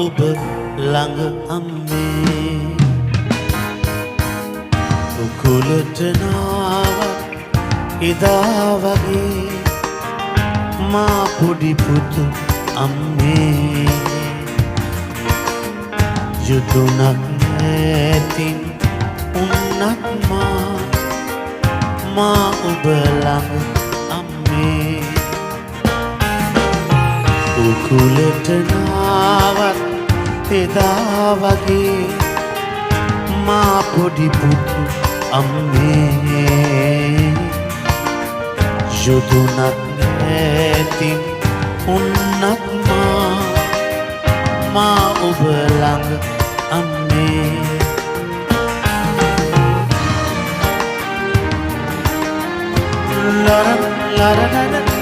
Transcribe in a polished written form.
ඔබ ළඟ අම්මේ උකුලට නාවත් එදා වගේ මා පොඩි පුතු අම්මේ යුතුයනක් නැතින් උන්නත් මා ඔබ ළඟ අම්මේ උකුලට නාවත් එදා වගේ මා පොඩි පුතු අම්මේ යුතුයනක් නැතින් උන්නත් මා ඔබ ළඟ අම්මේ la la la la la